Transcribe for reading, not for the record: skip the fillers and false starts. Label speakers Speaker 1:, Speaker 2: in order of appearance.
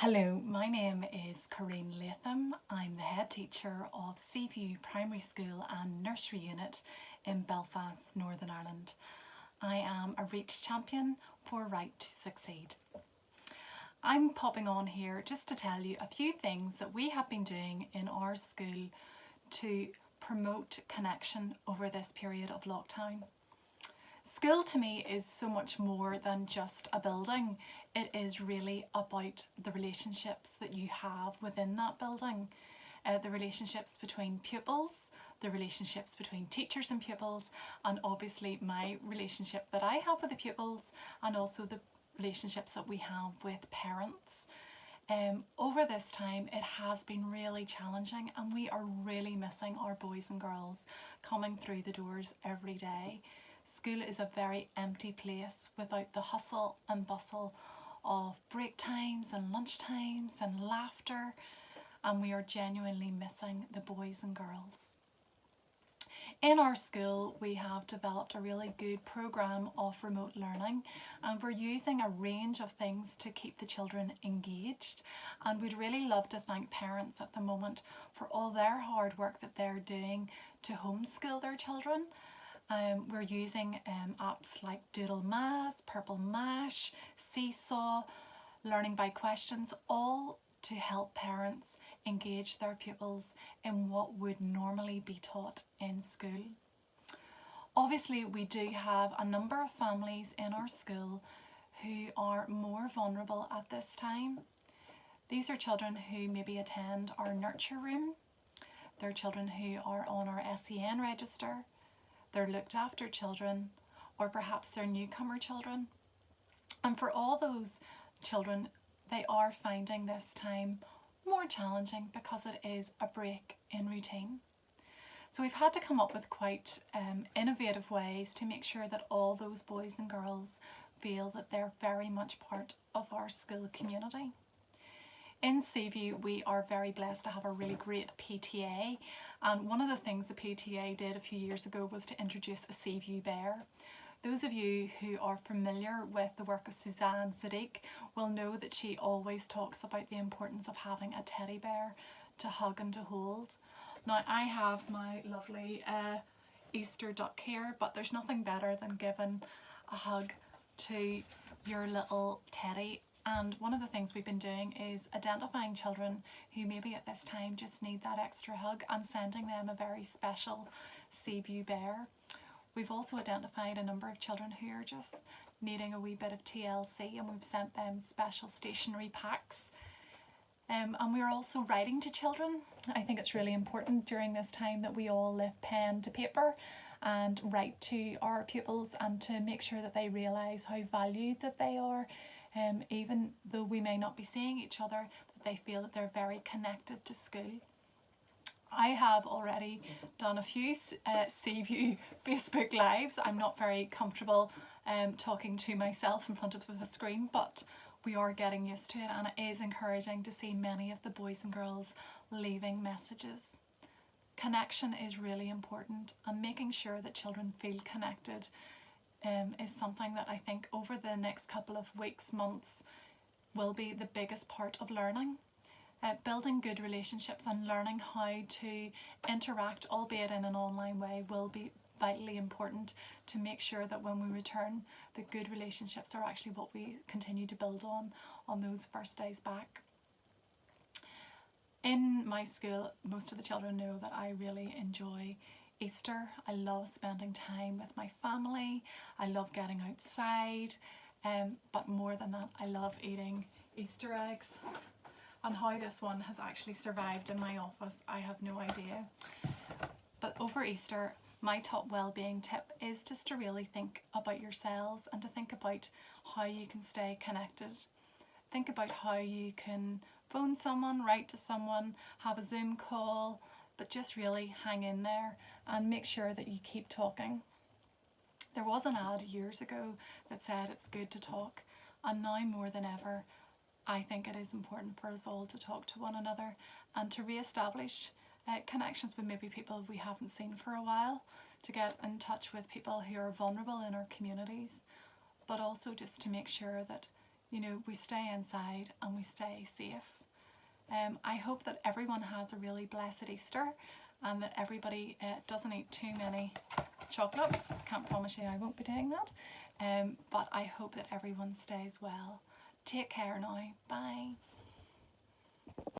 Speaker 1: Hello, my name is Latham. I'm the head teacher of Seaview Primary School and Nursery Unit in Belfast, Northern Ireland. I am a REACH champion for Right to Succeed. I'm popping on here just to tell you a few things that we have been doing in our school to promote connection over this period of lockdown. School to me is so much more than just a building. It is really about the relationships that you have within that building, the relationships between pupils, the relationships between teachers and pupils, and obviously my relationship that I have with the pupils, and also the relationships that we have with parents. Over this time it has been really challenging, and we are really missing our boys and girls coming through the doors every day. School is a very empty place without the hustle and bustle of break times and lunch times and laughter, and we are genuinely missing the boys and girls. In our school we have developed a really good programme of remote learning, and we're using a range of things to keep the children engaged, and we'd really love to thank parents at the moment for all their hard work that they're doing to homeschool their children. We're using apps like Doodle Math, Purple Mash, Seesaw, Learning by Questions, all to help parents engage their pupils in what would normally be taught in school. Obviously we do have a number of families in our school who are more vulnerable at this time. These are children who maybe attend our nurture room, they're children who are on our SEN register, they're looked after children, or perhaps they're newcomer children. And for all those children, they are finding this time more challenging because it is a break in routine. So we've had to come up with quite innovative ways to make sure that all those boys and girls feel that they're very much part of our school community. In Seaview we are very blessed to have a really great PTA, and one of the things the PTA did a few years ago was to introduce a Seaview bear. Those of you who are familiar with the work of Suzanne Sadiq will know that she always talks about the importance of having a teddy bear to hug and to hold. Now I have my lovely Easter duck here, but there's nothing better than giving a hug to your little teddy. And one of the things we've been doing is identifying children who maybe at this time just need that extra hug and sending them a very special Seaview bear. We've also identified a number of children who are just needing a wee bit of TLC, and we've sent them special stationery packs. And we're also writing to children. I think it's really important during this time that we all lift pen to paper and write to our pupils, and to make sure that they realise how valued that they are. Even though we may not be seeing each other, that they feel that they're very connected to school. I have already done a few Seaview Facebook Lives. I'm not very comfortable talking to myself in front of the screen, but we are getting used to it, and it is encouraging to see many of the boys and girls leaving messages. Connection is really important, and making sure that children feel connected is something that I think over the next couple of weeks, months, will be the biggest part of learning. Building good relationships and learning how to interact, albeit in an online way, will be vitally important to make sure that when we return, the good relationships are actually what we continue to build on those first days back. In my school, most of the children know that I really enjoy Easter. I love spending time with my family, I love getting outside, but more than that I love eating Easter eggs. And how this one has actually survived in my office, I have no idea. But over Easter, my top well-being tip is just to really think about yourselves, and to think about how you can stay connected. Think about how you can phone someone, write to someone, have a Zoom call, but just really hang in there and make sure that you keep talking. There was an ad years ago that said it's good to talk, and now more than ever I think it is important for us all to talk to one another, and to re-establish connections with maybe people we haven't seen for a while, to get in touch with people who are vulnerable in our communities, but also just to make sure that you know, we stay inside and we stay safe. I hope that everyone has a really blessed Easter and that everybody doesn't eat too many chocolates. Can't promise you I won't be doing that. But I hope that everyone stays well. Take care now. Bye.